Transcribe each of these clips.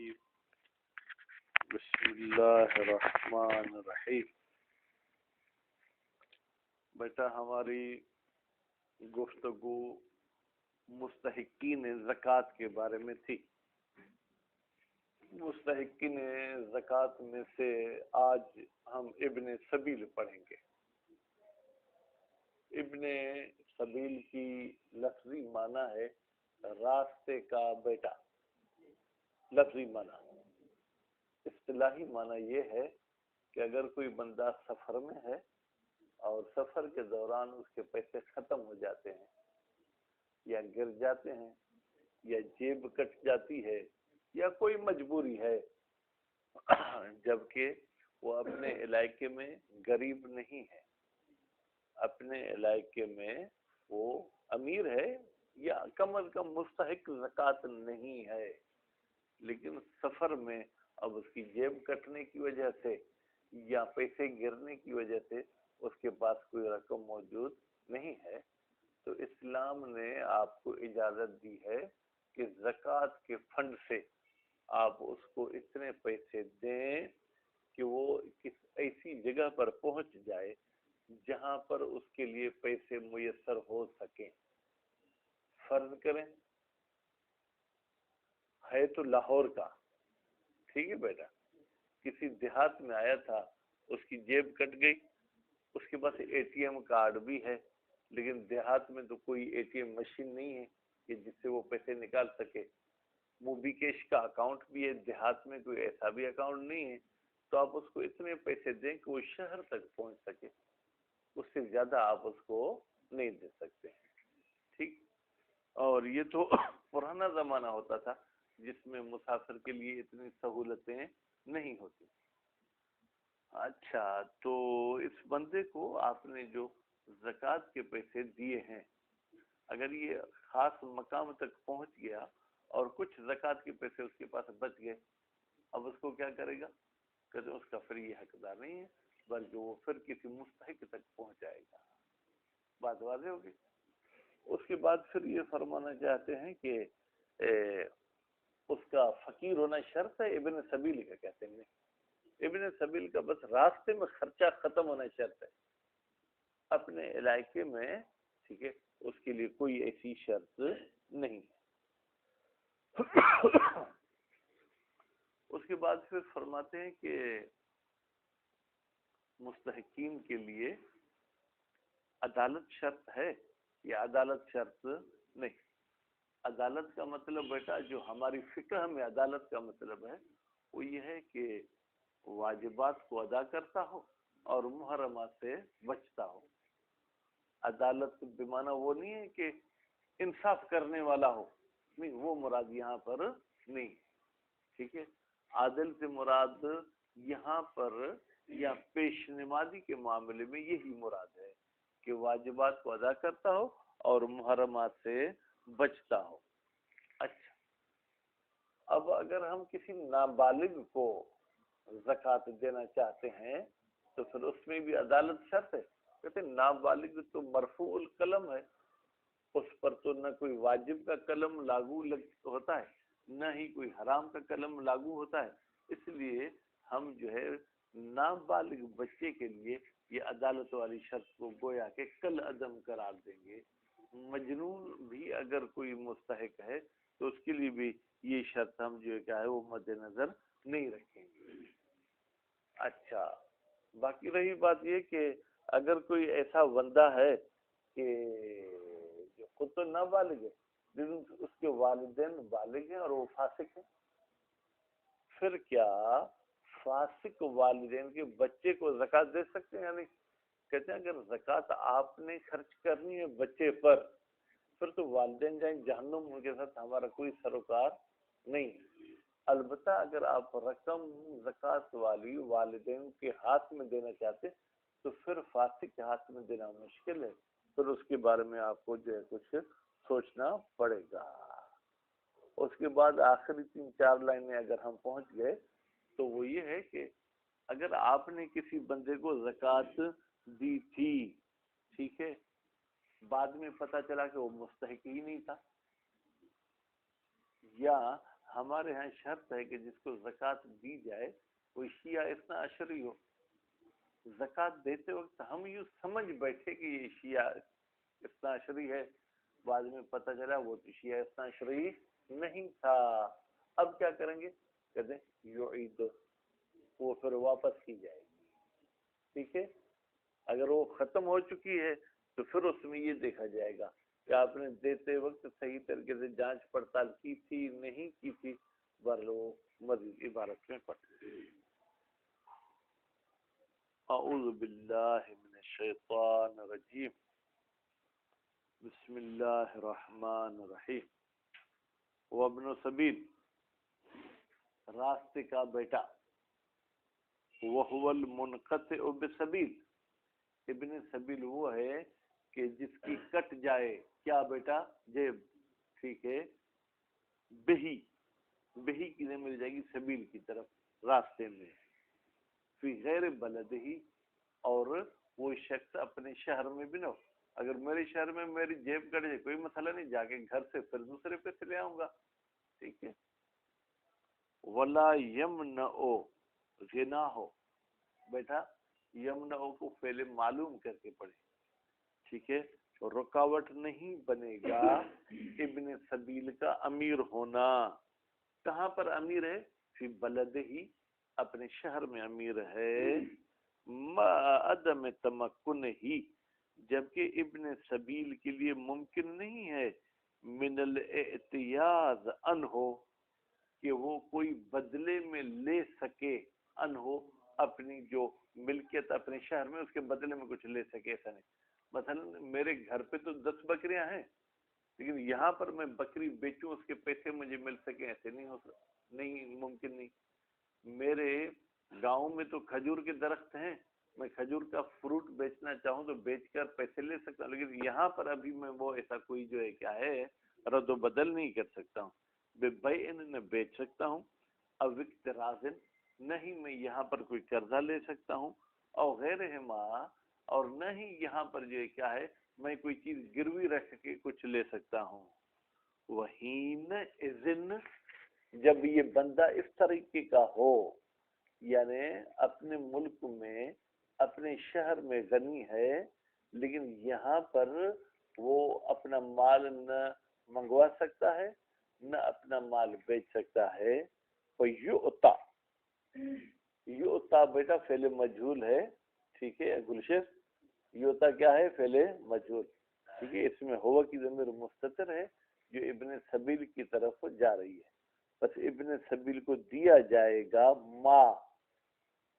الرجیم بسم اللہ الرحمن الرحیم۔ بیٹا ہماری گفتگو مستحقین زکوٰۃ کے بارے میں تھی۔ مستحقین زکوٰۃ میں سے آج ہم ابن سبیل پڑھیں گے۔ ابن سبیل کی لفظی معنی ہے راستے کا بیٹا، لفظی معنی۔ اصطلاحی معنی یہ ہے کہ اگر کوئی بندہ سفر میں ہے اور سفر کے دوران اس کے پیسے ختم ہو جاتے ہیں یا گر جاتے ہیں یا جیب کٹ جاتی ہے یا کوئی مجبوری ہے، جبکہ وہ اپنے علاقے میں غریب نہیں ہے، اپنے علاقے میں وہ امیر ہے یا کم از کم مستحق زکوٰۃ نہیں ہے، لیکن سفر میں اب اس کی جیب کٹنے کی وجہ سے یا پیسے گرنے کی وجہ سے اس کے پاس کوئی رقم موجود نہیں ہے، تو اسلام نے آپ کو اجازت دی ہے کہ زکوٰۃ کے فنڈ سے آپ اس کو اتنے پیسے دیں کہ وہ کس ایسی جگہ پر پہنچ جائے جہاں پر اس کے لیے پیسے میسر ہو سکیں۔ فرض کریں ہے تو لاہور کا، ٹھیک ہے بیٹا، کسی دیہات میں آیا تھا، اس کی جیب کٹ گئی، اس کے پاس اے ٹی ایم کارڈ بھی ہے لیکن دیہات میں تو کوئی اے ٹی ایم مشین نہیں ہے کہ جس سے وہ پیسے نکال سکے، موبی کیش کا اکاؤنٹ بھی ہے، دیہات میں کوئی ایسا بھی اکاؤنٹ نہیں ہے، تو آپ اس کو اتنے پیسے دیں کہ وہ شہر تک پہنچ سکے، اس سے زیادہ آپ اس کو نہیں دے سکتے، ٹھیک۔ اور یہ تو پرانا زمانہ ہوتا تھا جس میں مسافر کے لیے اتنی سہولتیں نہیں ہوتی۔ اچھا، تو اس بندے کو آپ نے جو زکوٰۃ کے پیسے دیے ہیں، اگر یہ خاص مقام تک پہنچ گیا اور کچھ زکوٰۃ کے پیسے اس کے پاس بچ گئے، اب اس کو کیا کرے گا؟ کہ اس کا پھر یہ حقدار نہیں ہے بلکہ وہ پھر کسی مستحق تک پہنچائے گا۔ بات واضح ہوگی۔ اس کے بعد پھر یہ فرمانا چاہتے ہیں کہ اس کا فقیر ہونا شرط ہے، ابن سبیل کا کہتے ہیں نہیں، ابن سبیل کا بس راستے میں خرچہ ختم ہونا شرط ہے، اپنے علاقے میں، ٹھیک ہے، اس کے لیے کوئی ایسی شرط نہیں ہے۔ اس کے بعد پھر فرماتے ہیں کہ مستحقین کے لیے عدالت شرط ہے یا عدالت شرط نہیں۔ عدالت کا مطلب بیٹا جو ہماری فقہ میں عدالت کا مطلب ہے وہ یہ ہے کہ واجبات کو ادا کرتا ہو اور محرمات سے بچتا ہو۔ عدالت بمعنی وہ نہیں ہے کہ انصاف کرنے والا ہو، نہیں، وہ مراد یہاں پر نہیں، ٹھیک ہے۔ عادل سے مراد یہاں پر یا پیش نمازی کے معاملے میں یہی مراد ہے کہ واجبات کو ادا کرتا ہو اور محرمات سے بچتا ہو۔ اچھا، اب اگر ہم کسی نابالغ کو زکوٰۃ دینا چاہتے ہیں تو پھر اس میں بھی عدالت شرط ہے۔ کہتے ہیں نابالغ تو مرفوع القلم ہے، اس پر تو نہ کوئی واجب کا قلم لاگو ہوتا ہے نہ ہی کوئی حرام کا قلم لاگو ہوتا ہے، اس لیے ہم جو ہے نابالغ بچے کے لیے یہ عدالت والی شرط کو گویا کہ کل عدم قرار دیں گے۔ مجنون بھی اگر کوئی مستحق ہے تو اس کے لیے بھی یہ شرط ہم جو کیا ہے وہ مد نظر نہیں رکھیں گے۔ اچھا، باقی رہی بات یہ کہ اگر کوئی ایسا بندہ ہے کہ جو خود تو نابالغ ہے لیکن اس کے والدین بالغ ہیں اور وہ فاسق ہیں، پھر کیا فاسق والدین کے بچے کو زکوٰۃ دے سکتے ہیں یا نہیں؟ کہتے ہیں اگر زکوٰۃ آپ نے خرچ کرنی ہے بچے پر، پھر تو والدین جائیں جہنم، ان کے ساتھ ہمارا کوئی سروکار نہیں ہے۔ البتہ اگر آپ رقم زکوٰۃ والی والدین کے ہاتھ میں دینا چاہتے تو پھر فاسق کے ہاتھ میں دینا مشکل ہے، پھر اس کے بارے میں آپ کو جو ہے کچھ سوچنا پڑے گا۔ اس کے بعد آخری 3-4 لائنیں اگر ہم پہنچ گئے تو وہ یہ ہے کہ اگر آپ نے کسی بندے کو زکوٰۃ دی تھی، ٹھیک ہے، بعد میں پتہ چلا کہ وہ مستحق ہی نہیں تھا، یا ہمارے ہاں شرط ہے کہ جس کو زکوٰۃ دی جائے وہ شیعہ اثنا عشری ہو. زکوٰۃ دیتے وقت ہم یوں سمجھ بیٹھے کہ یہ شیعہ اثنا عشری ہے، بعد میں پتہ چلا وہ تو شیعہ اثنا عشری نہیں تھا. اب کیا کریں گے؟ کہتے ہیں یعید، وہ پھر واپس کی جائے گی. ٹھیک ہے، اگر وہ ختم ہو چکی ہے تو پھر اس میں یہ دیکھا جائے گا کہ آپ نے دیتے وقت صحیح طریقے سے جانچ پڑتال کی تھی نہیں کی تھی. برلو مزید عبارت میں پڑھتے ہیں. اعوذ باللہ من الشیطان الرجیم، بسم اللہ الرحمن الرحیم. وابن سبیل، راستے کا بیٹا. وہو المنقطع بسبیل، ابن سبیل وہ ہے کہ جس کی کٹ جائے کیا بیٹا؟ جیب. ٹھیک ہے، بہی، بہی کدھر مل جائے گی؟ سبیل کی طرف، راستے میں. فی غیر بلد ہی، اور وہ شخص اپنے شہر میں بھی نہ ہو. اگر میرے شہر میں میری جیب کٹ جائے کوئی مسئلہ نہیں، جا کے گھر سے پھر دوسرے پیسے لے آؤں گا. ٹھیک ہے. ولا یمنع غنا ہو، بیٹا یمنع کو پہلے معلوم کر کے پڑھے. ٹھیک ہے، رکاوٹ نہیں بنے گا ابن سبیل کا امیر ہونا. کہاں پر امیر ہے؟ فی بلد ہی، اپنے شہر میں امیر ہے. ما عدم تمکن ہی، جبکہ ابن سبیل کے لیے ممکن نہیں ہے من الاعتیاض عنہ، کہ وہ کوئی بدلے میں لے سکے، عنہ اپنی جو ملکیت اپنے شہر میں اس کے بدلے میں کچھ لے سکے. ایسا نہیں. مثلا میرے گھر پہ تو 10 بکریاں ہیں، لیکن یہاں پر میں بکری بیچوں اس کے پیسے مجھے مل سکے، ایسے نہیں ہو سکتا، نہیں ممکن نہیں. میرے گاؤں میں تو کھجور کے درخت ہیں، میں کھجور کا فروٹ بیچنا چاہوں تو بیچ کر پیسے لے سکتا ہوں، لیکن یہاں پر ابھی میں وہ ایسا کوئی جو ہے کیا ہے رد و بدل نہیں کر سکتا ہوں. بے بیعن، بیچ سکتا ہوں. او اقتراض، نہیں میں یہاں پر کوئی قرضہ لے سکتا ہوں. اور غیرہما، اور نہ ہی یہاں پر جو کیا ہے میں کوئی چیز گروی رکھ کے کچھ لے سکتا ہوں. وحین اذن، جب یہ بندہ اس طریقے کا ہو، یعنی اپنے ملک میں اپنے شہر میں غنی ہے لیکن یہاں پر وہ اپنا مال نہ منگوا سکتا ہے نہ اپنا مال بیچ سکتا ہے. فیؤتا، یؤتا بیٹا فعل مجہول ہے. ٹھیک ہے گلشن، یؤتا کیا ہے؟ فعل مجہول. ٹھیک ہے، اس میں ہوا کی ضمیر مستتر ہے جو ابن سبیل کی طرف جا رہی ہے. بس ابن سبیل کو دیا جائے گا ما،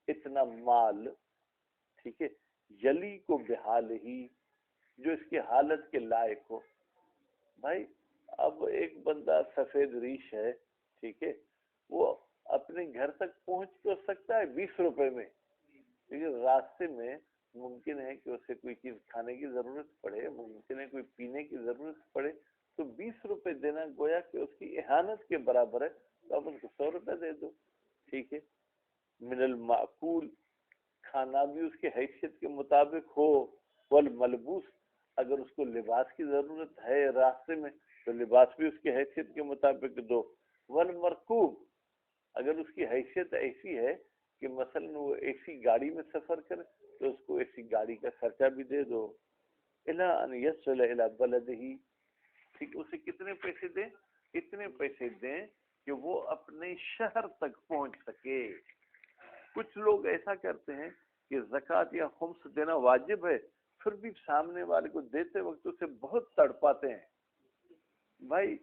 اتنا مال. ٹھیک ہے، یلی کو بحال ہی، جو اس کی حالت کے لائق ہو. بھائی اب ایک بندہ سفید ریش ہے، ٹھیک ہے، وہ اپنے گھر تک پہنچ تو سکتا ہے 20 روپے میں، لیکن راستے میں ممکن ہے کہ اسے کوئی چیز کھانے کی ضرورت پڑے، ممکن ہے کوئی پینے کی ضرورت پڑے، تو 20 روپے دینا گویا کہ اس کی اہانت کے برابر ہے. تو آپ ان کو 100 روپے دے دو. ٹھیک ہے. من المعقول، کھانا بھی اس کے حیثیت کے مطابق ہو. والملبوس، اگر اس کو لباس کی ضرورت ہے راستے میں تو لباس بھی اس کی حیثیت کے مطابق دو. والمرکوب، اگر اس کی حیثیت ایسی ہے کہ مثلا وہ ایسی گاڑی میں سفر کرے تو اس کو ایسی گاڑی کا خرچہ بھی دے دو. الا ان یصل الى بلدہ، ٹھیک، اسے کتنے پیسے دیں؟ اتنے پیسے دیں کہ وہ اپنے شہر تک پہنچ سکے. کچھ لوگ ایسا کرتے ہیں کہ زکوٰۃ یا خمس دینا واجب ہے، پھر بھی سامنے والے کو دیتے وقت اسے بہت تڑپاتے ہیں. بھائی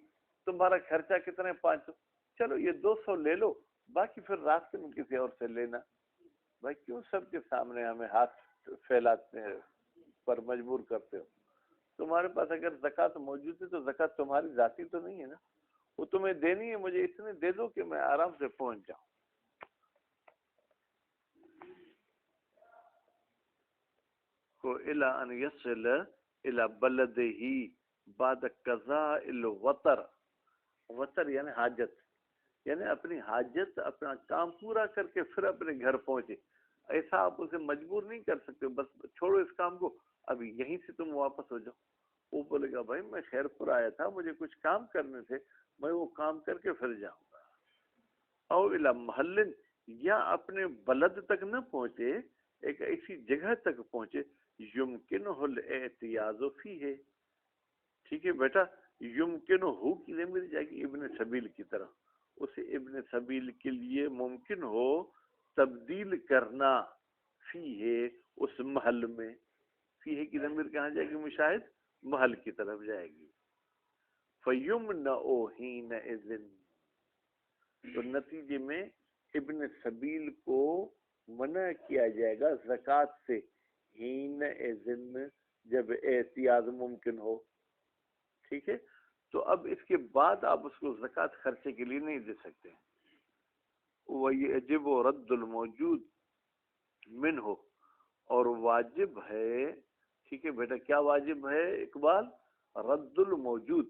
تمہارا خرچہ کتنے؟ 500، چلو یہ 200 لے لو، باقی پھر راستے میں کسی اور سے لینا. بھائی کیوں سب کے سامنے ہمیں ہاتھ پھیلاتے ہیں پر مجبور کرتے ہو؟ تمہارے پاس اگر زکوٰۃ موجود ہے تو زکوٰۃ تمہاری ذاتی تو نہیں ہے نا، وہ تمہیں دینی ہے، مجھے اتنے دے دو کہ میں آرام سے پہنچ جاؤں. کو الا ان یصل الی بلدہ بعد قضاء الوطر، وطر یعنی حاجت، یعنی اپنی حاجت اپنا کام پورا کر کے پھر اپنے گھر پہنچے. ایسا آپ اسے مجبور نہیں کر سکتے، بس چھوڑو اس کام کو، ابھی یہیں سے تم واپس ہو جاؤ. وہ بولے گا بھائی میں خیر پور آیا تھا، مجھے کچھ کام کرنے تھے، میں وہ کام کر کے پھر جاؤں گا. او الی محل، یا اپنے بلد تک نہ پہنچے، ایک ایسی جگہ تک پہنچے یمکنہ الاعتیاذ فیہ. ٹھیک ہے بیٹا، یمکن ہو کے لیے مل جائے گی ابن سبیل کی طرح، اسے ابن سبیل کے لیے ممکن ہو تبدیل کرنا فی ہے اس محل میں. فی ہے کی ضمیر کہاں جائے گی مشاہد؟ محل کی طرف جائے گی. فیمنع حینئذ، تو نتیجے میں ابن سبیل کو منع کیا جائے گا زکوٰۃ سے، حینئذ جب احتیاط ممکن ہو. ٹھیک ہے، تو اب اس کے بعد آپ اس کو زکوٰۃ خرچے کے لیے نہیں دے سکتے. وَيَجِبُ رَدُّ الْمَوْجُودِ مِنْهُ، اور واجب ہے، ٹھیک ہے بیٹا، کیا واجب ہے اقبال؟ رد الموجود،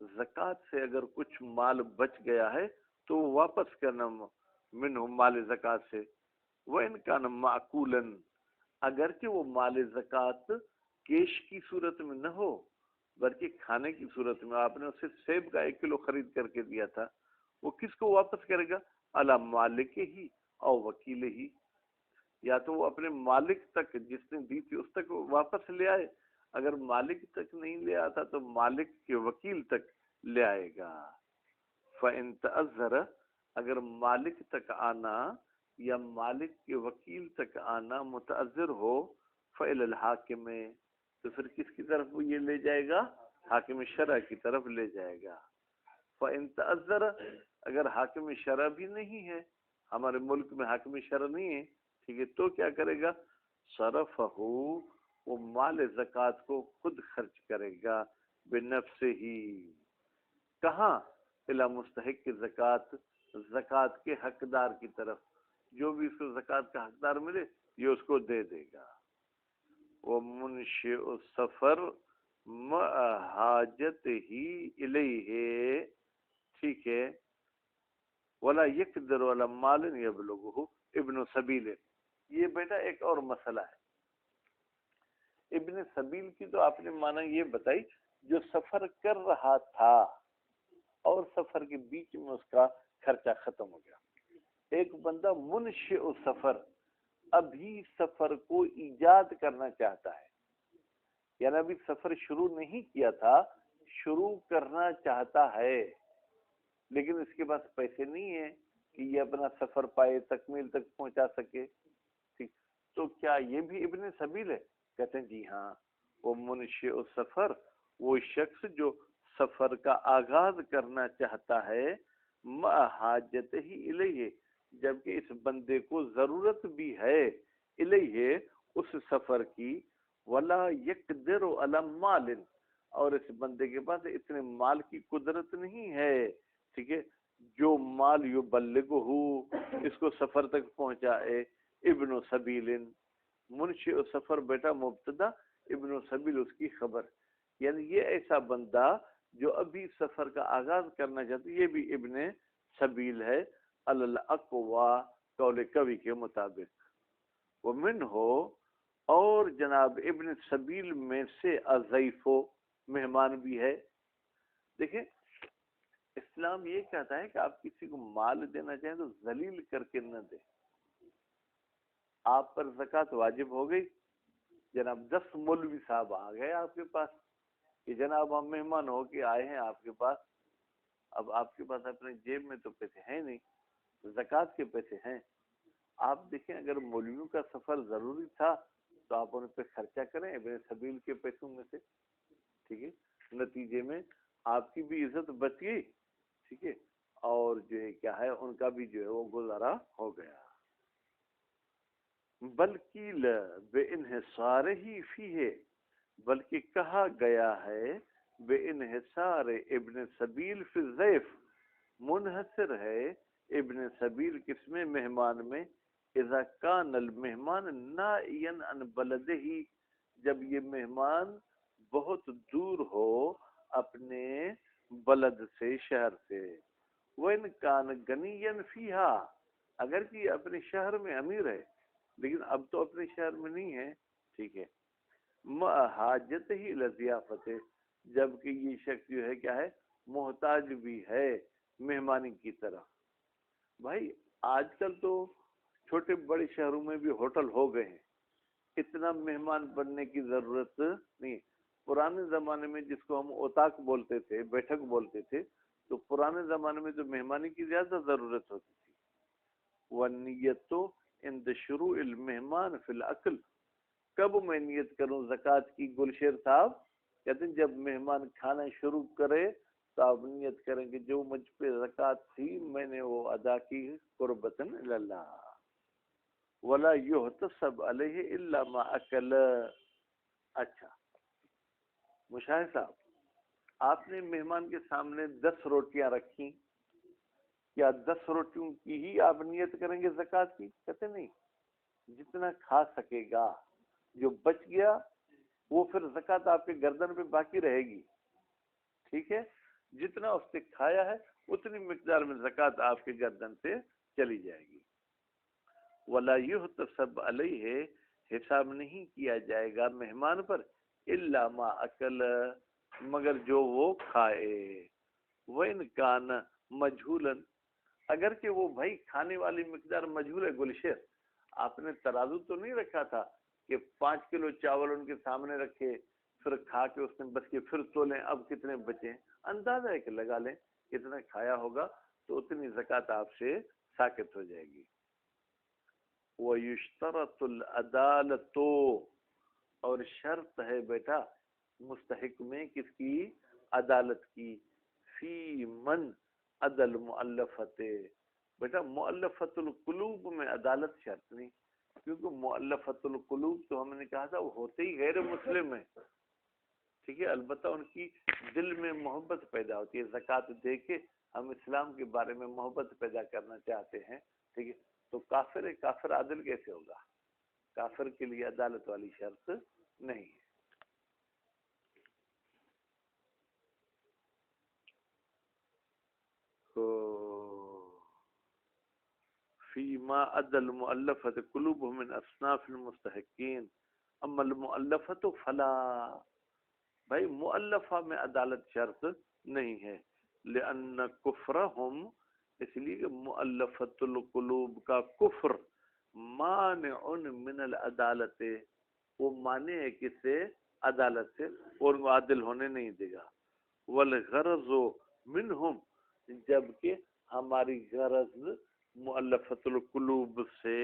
زکوٰۃ سے اگر کچھ مال بچ گیا ہے تو واپس کرنا منہ مال زکوٰۃ سے. وَإِنْ كَانَ مَعْقُولًا، اگرچہ وہ مال زکوٰۃ کیش کی صورت میں نہ ہو بلکہ کھانے کی صورت میں، آپ نے اسے سیب کا 1 کلو خرید کر کے دیا تھا، وہ کس کو واپس کرے گا؟ علی مالک ہی او وکیل ہی، یا تو وہ اپنے مالک تک جس نے دی تھی اس تک واپس لے آئے، اگر مالک تک نہیں لے آتا تو مالک کے وکیل تک لے آئے گا. فَإِن تَأَذَّرَ، اگر مالک تک آنا یا مالک کے وکیل تک آنا متعذر ہو، فَإِلَى الْحَاكِمِ، تو پھر کس کی طرف وہ یہ لے جائے گا؟ حاکم شرع کی طرف لے جائے گا. فَإِن تَأَذَّرَ، اگر حاکم شرع بھی نہیں ہے، ہمارے ملک میں حاکم شرع نہیں ہے، ٹھیک ہے، تو کیا کرے گا؟ صرفہ، وہ مال زکوٰۃ کو خود خرچ کرے گا بنفسہ ہی. کہاں؟ الی مستحق زکوٰۃ، زکوٰۃ کے حقدار کی طرف، جو بھی اس کو زکوٰۃ کا حقدار ملے یہ اس کو دے دے گا. ومنشئ السفر مع حاجتہ الیہ، ٹھیک ہے، ولا یقدر ولا مال یبلغہ ابن سبیل. یہ بیٹا ایک اور مسئلہ ہے. ابن سبیل کی تو آپ نے معنی یہ بتائی جو سفر کر رہا تھا اور سفر کے بیچ میں اس کا خرچہ ختم ہو گیا. ایک بندہ منشئ سفر، ابھی سفر کو ایجاد کرنا چاہتا ہے، یعنی ابھی سفر شروع نہیں کیا تھا، شروع کرنا چاہتا ہے، لیکن اس کے پاس پیسے نہیں ہیں کہ یہ اپنا سفر پائے، تکمیل تک پہنچا سکے. ٹھیک، تو کیا یہ بھی ابن سبیل ہے؟ کہتے ہیں جی ہاں، وہ منشئ سفر، وہ شخص جو سفر کا آغاز کرنا چاہتا ہے، مع حاجت ہی الیہ، جبکہ اس بندے کو ضرورت بھی ہے، الیہ اس سفر کی، ولا یقدر علی مال، اور اس بندے کے پاس اتنے مال کی قدرت نہیں ہے، ٹھیک ہے، جو مال یبلغہ، اس کو سفر تک پہنچائے. ابن سبیل، منشئ سفر بیٹا مبتدا، ابن سبیل اس کی خبر، یعنی یہ ایسا بندہ جو ابھی سفر کا آغاز کرنا چاہتا ہے، یہ بھی ابن سبیل ہے، الاقوا قول قوی کے مطابق. ومن ہو، اور جناب ابن سبیل میں سے اضیف، مہمان بھی ہے. دیکھیں اسلام یہ کہتا ہے کہ آپ کسی کو مال دینا چاہیں تو ذلیل کر کے نہ دیں. آپ پر زکوٰۃ واجب ہو گئی، جناب 10 مولوی صاحب آ گئے آپ کے پاس کہ جناب ہم مہمان ہو کے آئے ہیں آپ کے پاس، اب آپ کے پاس اپنے جیب میں تو پیسے ہیں نہیں، زکوٰۃ کے پیسے ہیں. آپ دیکھیں اگر مولویوں کا سفر ضروری تھا تو آپ ان پہ خرچہ کریں ابن سبیل کے پیسوں میں سے، ٹھیک ہے، نتیجے میں آپ کی بھی عزت بچ گئی، ٹھیک ہے، اور جو ہے کیا ہے ان کا بھی جو ہے وہ گزارا ہو گیا. بلکہ بے انحصار ہی فی ہے، بلکہ کہا گیا ہے بے انحصار ابن سبیل فی الضیف، منحصر ہے ابن سبیل کس میں؟ مہمان میں. اذا کان المہمان نائیا عن بلدہ، جب یہ مہمان بہت دور ہو اپنے بلد سے، شہر سے. وَإِنْ كَانَ غَنِيًّا فِيهَا، اگر کہ اپنے شہر میں امیر ہے لیکن اب تو اپنے شہر میں نہیں ہے، ٹھیک ہے، مع حاجت ہی لضیافت، جبکہ یہ شخص جو ہے کیا ہے؟ محتاج بھی ہے مہمانی کی طرف. بھائی آج کل تو چھوٹے بڑے شہروں میں بھی ہوٹل ہو گئے ہیں، اتنا مہمان بننے کی ضرورت نہیں۔ پرانے زمانے میں جس کو ہم اوتاق بولتے تھے، بیٹھک بولتے تھے، تو پرانے زمانے میں تو مہمانی کی زیادہ ضرورت ہوتی تھی۔ والنیت عند شروع المہمان فی الاکل، کب میں نیت کروں زکوٰۃ کی گلشیر صاحب؟ کہتے ہیں جب مہمان کھانا شروع کرے تو آپ نیت کریں کہ جو مجھ پہ زکوٰۃ تھی میں نے وہ ادا کی قربتاً الی اللہ، ولا یحتسب علیہ الا ما اکل۔ اچھا مشاہد صاحب، آپ نے مہمان کے سامنے 10 روٹیاں رکھی، کیا 10 روٹیوں کی ہی آپ نیت کریں گے زکوٰۃ کی؟ کہتے نہیں، جتنا کھا سکے گا، جو بچ گیا وہ پھر زکوٰۃ آپ کے گردن پہ باقی رہے گی، ٹھیک ہے؟ جتنا اس نے کھایا ہے اتنی مقدار میں زکوٰۃ آپ کے گردن سے چلی جائے گی۔ ولا یحتسب علیہ، حساب نہیں کیا جائے گا مہمان پر، الا ما اکل، مگر جو وہ کھائے۔ وَإِنْ كَانَ مَجْهُولًا، اگر کہ وہ بھائی کھانے والی مقدار مجہول ہے، گلشیر آپ نے ترازو تو نہیں رکھا تھا کہ 5 کلو چاول ان کے سامنے رکھے، پھر کھا کے اس نے بچ کے پھر تولیں اب کتنے بچے، اندازہ ہے کہ لگا لیں کتنا کھایا ہوگا تو اتنی زکوٰۃ آپ سے ساقط ہو جائے گی۔ وَيُشْتَرَطُ الْعَدَالَةُ، اور شرط ہے بیٹا مستحق میں کس کی؟ عدالت کی۔ فی من عدل مؤلفت، بیٹا مؤلفت القلوب میں عدالت شرط نہیں، کیونکہ مؤلفت القلوب تو ہم نے کہا تھا وہ ہوتے ہی غیر مسلم ہیں، ٹھیک ہے؟ البتہ ان کی دل میں محبت پیدا ہوتی ہے، زکوٰۃ دے کے ہم اسلام کے بارے میں محبت پیدا کرنا چاہتے ہیں، ٹھیک ہے؟ تو کافر ہے، کافر عادل کیسے ہوگا؟ کافر کے لیے عدالت والی شرط نہیں ہے۔ فیما عدل مؤلفت قلوبهم من اصناف المستحقین، اما المؤلفت فلا، بھائی مؤلفہ میں عدالت شرط نہیں ہے، لأن کفرہم، اس لیے کہ مؤلفت القلوب کا کفر مانع من العدالت، وہ مانع ہے کس سے؟ عدالت سے، اور وہ عادل ہونے نہیں دے گا۔ والغرض منہم، جبکہ ہماری غرض مؤلفت القلوب سے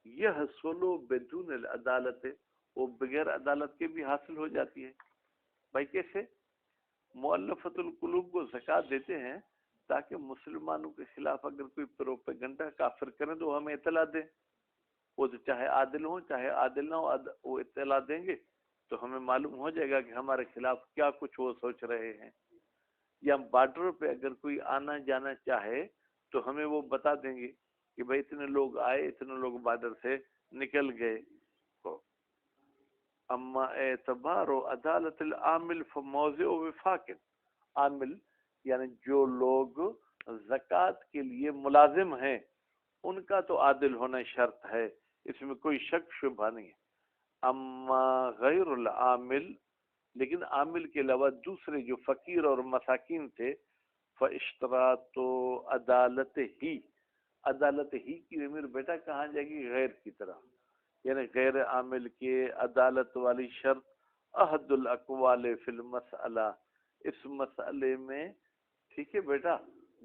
یحصل بدون العدالت، وہ بغیر عدالت کے بھی حاصل ہو جاتی ہے۔ بھائی کیسے؟ مؤلفت القلوب کو زکوٰۃ دیتے ہیں تاکہ مسلمانوں کے خلاف اگر کوئی پروپیگنڈا کافر کریں تو ہمیں اطلاع دیں، وہ چاہے عادل ہوں چاہے عادل نہ ہو، وہ اطلاع دیں گے تو ہمیں معلوم ہو جائے گا کہ ہمارے خلاف کیا کچھ وہ سوچ رہے ہیں۔ یا بارڈر پہ اگر کوئی آنا جانا چاہے تو ہمیں وہ بتا دیں گے کہ بھائی اتنے لوگ آئے، اتنے لوگ بارڈر سے نکل گئے۔ اما اعتبار و عدالت العامل فموضع وفاق، عامل یعنی جو لوگ زکوٰۃ کے لیے ملازم ہیں ان کا تو عادل ہونا شرط ہے، اس میں کوئی شک شبہ نہیں ہے۔ اما غیر العامل، لیکن عامل کے علاوہ دوسرے جو فقیر اور مساکین تھے، فاشتراط عدالت ہی، عدالت ہی کی ضمیر بیٹا کہاں جائے گی؟ غیر کی طرح، یعنی غیر عامل کے عدالت والی شرط احد الاقوال فی المسئلہ، اس مسئلے میں، ٹھیک ہے بیٹا،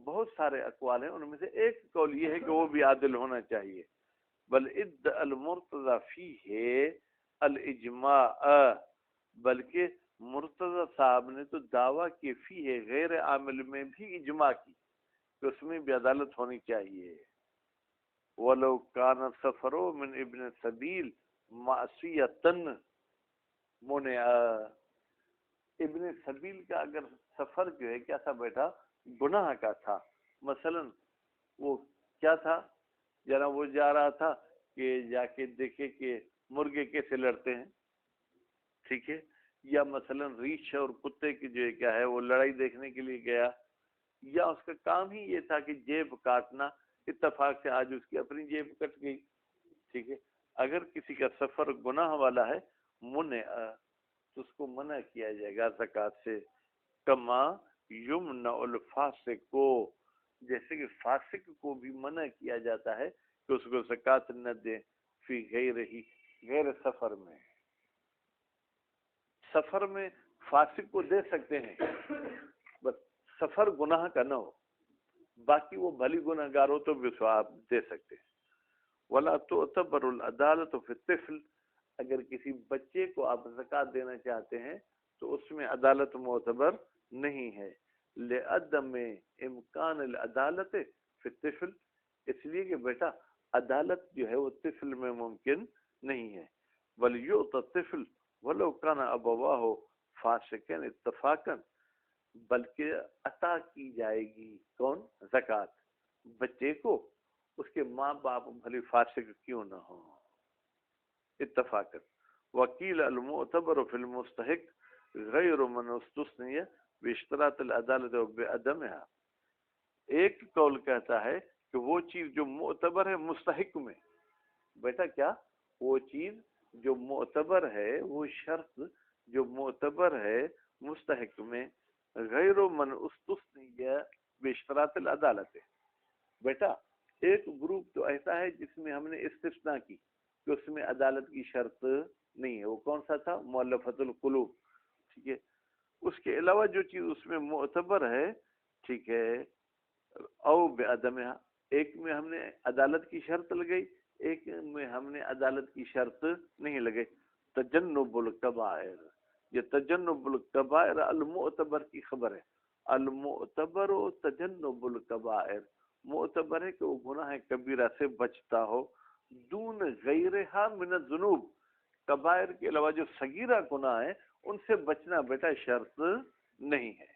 بہت سارے اقوال ہیں، ان میں سے ایک قول یہ ہے کہ وہ بھی عادل ہونا چاہیے۔ بل اد المرتضی فیہ الاجماع، بلکہ مرتضی صاحب نے تو دعویٰ کی فی ہے غیر عامل میں بھی اجماع کی کہ اس میں بھی عدالت ہونی چاہیے۔ وَلَوْ كَانَ سَفَرُ مِنْ ابن سبیل معصیتاً منع، ابن سبیل کا اگر سفر جو ہے کیا تھا بیٹا؟ گناہ کا تھا، مثلا وہ کیا تھا، ذرا وہ جا رہا تھا کہ جا کے دیکھے کہ مرغے کیسے لڑتے ہیں، ٹھیک ہے؟ یا مثلا ریچھ اور کتے کی جو ہے کیا ہے وہ لڑائی دیکھنے کے لیے گیا، یا اس کا کام ہی یہ تھا کہ جیب کاٹنا، اتفاق سے آج اس کی اپنی جیب کٹ گئی، ٹھیک ہے؟ اگر کسی کا سفر گناہ والا ہے منع، تو اس کو منع کیا جائے گا زکوٰۃ سے۔ کما یمنع الفاسق کو، جیسے کہ فاسق کو بھی منع کیا جاتا ہے کہ اس کو زکات نہ دے فی غیر سفر میں. سفر میں فاسق کو دے سکتے ہیں، بس سفر گناہ کا نہ ہو، باقی وہ بھلی گناہ گار ہو تو بھی اس کو آپ دے سکتے ہیں. ولا تعتبر العدالت فی الطفل، اگر کسی بچے کو آپ زکات دینا چاہتے ہیں تو اس میں عدالت معتبر نہیں ہے. لعدم امکان العدالت فی الطفل، اس لیے کہ بیٹا عدالت جو ہے وہ طفل میں ممکن نہیں ہے. ولیعطى الطفل ولو کان ابواہ فاسقین اتفاقا، بلکہ عطا کی جائے گی کون؟ زکات بچے کو، اس کے ماں باپ بھلے فاسق کیوں نہ ہو، اتفاقا. وکیل المعتبر فی المستحق غیر من استثنی باشتراط العدالت و بعدمها، ایک قول کہتا ہے کہ وہ چیز جو معتبر ہے مستحق میں، بیٹا کیا وہ چیز جو معتبر ہے، وہ شرط جو معتبر ہے مستحق میں، غیر من استثنی باشتراط العدالت. بیٹا ایک گروپ تو ایسا ہے جس میں ہم نے استثناء کی کہ اس میں عدالت کی شرط نہیں ہے، وہ کون سا تھا؟ مؤلفۃ القلوب. ٹھیک ہے، اس کے علاوہ جو چیز اس میں معتبر ہے، ٹھیک ہے، او بعدمها، ایک میں ہم نے عدالت کی شرط لگائی، ایک میں ہم نے عدالت کی شرط نہیں لگائی. تجنب الکبائر، یہ تجنب الکبائر المعتبر کی خبر ہے. المعتبر و تجنب الکبائر، معتبر ہے کہ وہ گناہ کبیرہ سے بچتا ہو، دون غیرہا من الذنوب، کبائر کے علاوہ جو صغیرہ گناہ ہیں ان سے بچنا بیٹا شرط نہیں ہے.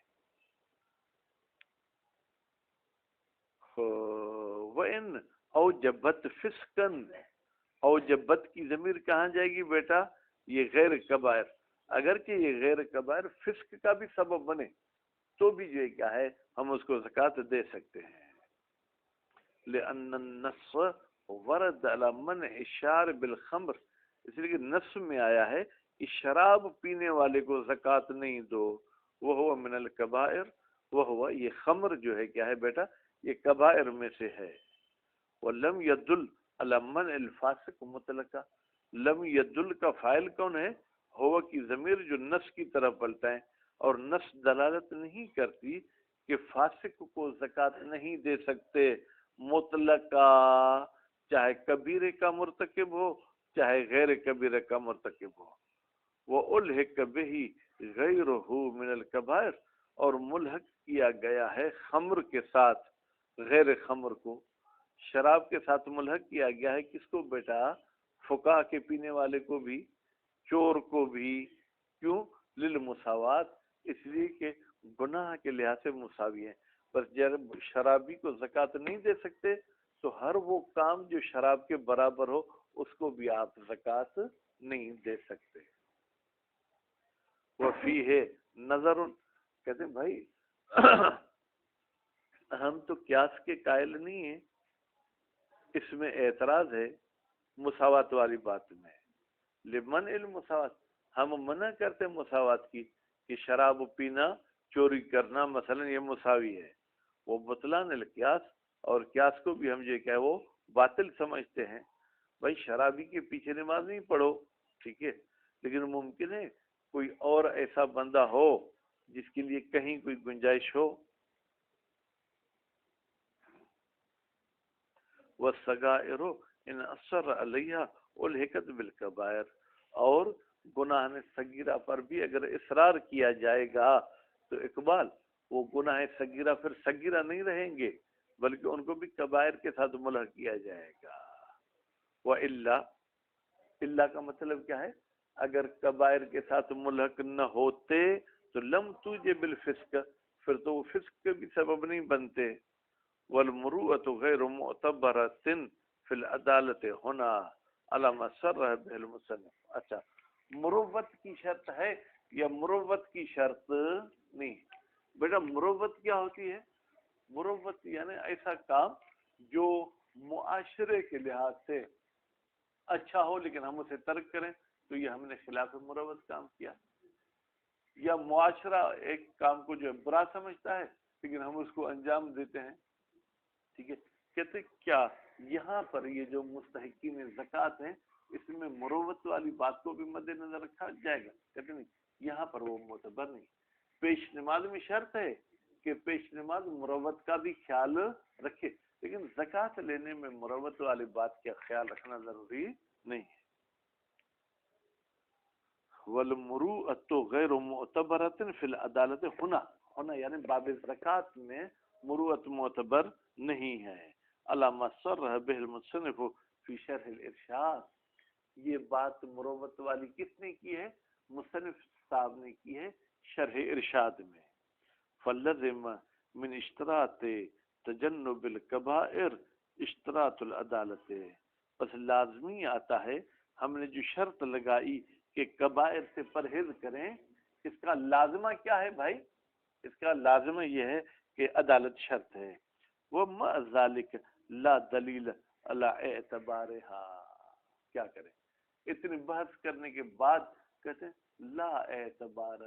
وَإِنْ أَوْجَبَتْ فِسْقًا، اوجبت کی ضمیر کہاں جائے گی بیٹا؟ یہ غیر کبائر، اگر کہ یہ غیر کبائر فسق کا بھی سبب بنے تو بھی جو کیا ہے ہم اس کو زکات دے سکتے ہیں. لأن النص ورد على منع الشارب بالخمر، اس لیے کہ نص میں آیا ہے کہ شراب پینے والے کو زکات نہیں دو. وہ من الکبائر، وہ یہ خمر جو ہے کیا ہے بیٹا؟ یہ کبائر میں سے ہے. ولم يدل على منع الفاسق مطلقا، لم يدل کا فاعل کون ہے؟ ہوا کی ضمیر جو نص کی طرف پلٹائیں، اور نص دلالت نہیں کرتی کہ فاسق کو زکات نہیں دے سکتے مطلقا، چاہے کبیرے کا مرتکب ہو چاہے غیر کبیرے کا مرتکب ہو. وَأُلْحِقَ بِهِ غَيْرُهُ مِنَ الْكَبَائِرِ، اور ملحق کیا گیا ہے خمر کے ساتھ غیر خمر کو، شراب کے ساتھ ملحق کیا گیا ہے کس کو بیٹا؟ فقہ کے پینے والے کو بھی، چور کو بھی. کیوں؟ للمساوات، اس لیے کہ گناہ کے لحاظ سے مساوی ہیں. بس جب شرابی کو زکات نہیں دے سکتے تو ہر وہ کام جو شراب کے برابر ہو اس کو بھی آپ زکات نہیں دے سکتے. وفیہ نظر، کہتے ہیں بھائی ہم تو قیاس کے قائل نہیں ہیں، اس میں اعتراض ہے مساوات والی بات میں. لمن المساوات، ہم منع کرتے مساوات کی کہ شراب پینا چوری کرنا مثلا یہ مساوی ہے. وہ بطلان القیاس، اور قیاس کو بھی ہم جو کیا ہے وہ باطل سمجھتے ہیں. بھائی شرابی کے پیچھے نماز نہیں پڑھو، ٹھیک ہے، لیکن ممکن ہے کوئی اور ایسا بندہ ہو جس کے لیے کہیں کوئی گنجائش ہو. والصغائر ان اثر علیہا الحقت بالکبائر، اور گناہ صغیرہ پر بھی اگر اصرار کیا جائے گا تو اقبال وہ گناہ صغیرہ پھر صغیرہ نہیں رہیں گے بلکہ ان کو بھی کبائر کے ساتھ ملحق کیا جائے گا. وَإِلَّا، اللہ کا مطلب کیا ہے؟ اگر کبائر کے ساتھ ملحق نہ ہوتے تو لم توجب الفسق، پھر تو وہ فسق کے بھی سبب نہیں بنتے. والمروءة غیر معتبرۃ فی العدالت ہنا علی ما صرح به المصنف. اچھا، مروت کی شرط ہے یا مروت کی شرط نہیں؟ بیٹا مروت کیا ہوتی ہے؟ مروت یعنی ایسا کام جو معاشرے کے لحاظ سے اچھا ہو لیکن ہم اسے ترک کریں تو یہ ہم نے خلاف مروت کام کیا. یا معاشرہ ایک کام کو جو برا سمجھتا ہے لیکن ہم اس کو انجام دیتے ہیں ٹھیک ہے. کہتے کیا یہاں پر یہ جو مستحقین زکوٰۃ ہیں اس میں مروت والی بات کو بھی مد نظر رکھا جائے گا؟ کہتے نہیں، یہاں پر وہ معتبر نہیں. پیش نماز میں شرط ہے کہ پیش نماز مروت کا بھی خیال رکھے، لیکن زکوٰۃ لینے میں مروت والی بات کا خیال رکھنا ضروری نہیں ہے. والمروءۃ غیر معتبرۃ فی العدالت ہونا یعنی باب زکوٰۃ میں مروت معتبر نہیں ہے. علامہ صرح بہ المصنف فی شرح الارشاد، یہ بات مروت والی کس نے کی ہے؟ مصنف صاحب نے کی ہے شرح ارشاد میں. فلزم من اشتراط تجنب الکبائر اشتراط العدالت، بس لازمی آتا ہے ہم نے جو شرط لگائی کہ کبائر سے پرہیز کریں، اس کا لازمہ کیا ہے بھائی؟ اس کا لازمہ یہ ہے کہ عدالت شرط ہے. وَمَعَ ذَلِكَ لا دلیل علی اعتبارہا، کیا کریں اتنی بحث کرنے کے بعد کہتے ہیں لا اعتبار،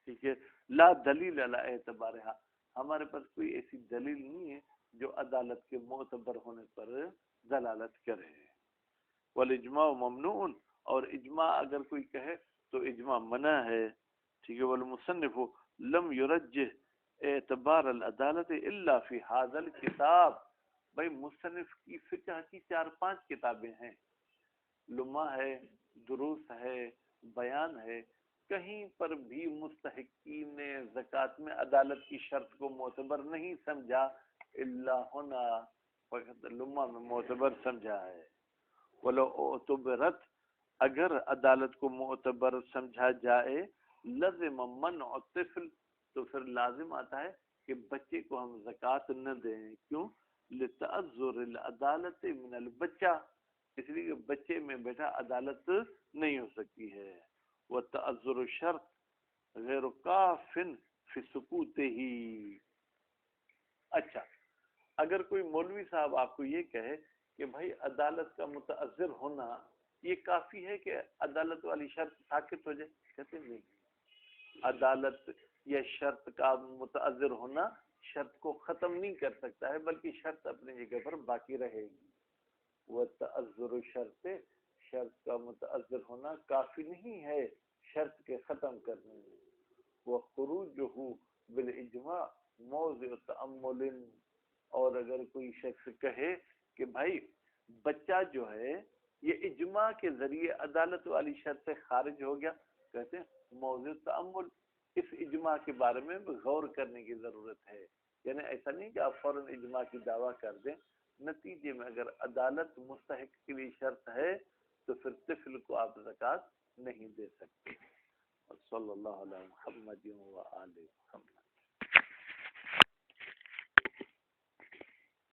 ٹھیک ہے، لا دلیل علی اعتبارہا، ہمارے پاس کوئی ایسی دلیل نہیں ہے جو عدالت کے معتبر ہونے پر دلالت کرے. والاجماع ممنوع، اور اجماع اگر کوئی کہے تو اجماع منع ہے. ٹھیک ہے. والمصنف لم یرجح اعتبار العدالت الا فی هذا الکتاب، بھائی مصنف کی فقہ کی 4-5 کتابیں ہیں، لمح ہے، دروس ہے، بیان ہے، کہیں پر بھی مستحقین نے زکوٰۃ میں عدالت کی شرط کو معتبر نہیں سمجھا، الا ہونا فقط لمح میں معتبر سمجھا ہے. ولو اعتبرت، اگر عدالت کو معتبر سمجھا جائے، لازم منع الطفل، تو پھر لازم آتا ہے کہ بچے کو ہم زکوٰۃ نہ دیں. کیوں؟ لتعذر العدالت من البچہ، اس لیے کہ بچے میں بیٹا عدالت نہیں ہو سکتی ہے. وتعذر الشرط غیر کاف فی سکوت ہی. اچھا، اگر کوئی مولوی صاحب آپ کو یہ کہے کہ بھائی عدالت کا متعذر ہونا یہ کافی ہے کہ عدالت والی شرط ساکت ہو جائے، کہتے نہیں، عدالت یا شرط کا متعذر ہونا شرط کو ختم نہیں کر سکتا ہے، بلکہ شرط اپنی جگہ پر باقی رہے گی. وہ تعذر شرط، شرط کا متعذر ہونا کافی نہیں ہے شرط کے ختم کرنے میں. وہ خروجہ بالاجماع موضع تأمل، اور اگر کوئی شخص کہے کہ بھائی بچہ جو ہے یہ اجماع کے ذریعے عدالت والی شرط سے خارج ہو گیا، کہتے ہیں موضوع تأمل، اس اجماع کے بارے میں غور کرنے کی ضرورت ہے. یعنی ایسا نہیں کہ آپ فوراً اجماع کی دعویٰ کر دیں، نتیجے میں اگر عدالت مستحق کے لیے شرط ہے تو پھر طفل کو آپ زکوٰۃ نہیں دے سکتے. صلی اللہ علیہ محمد و آلہ محمد.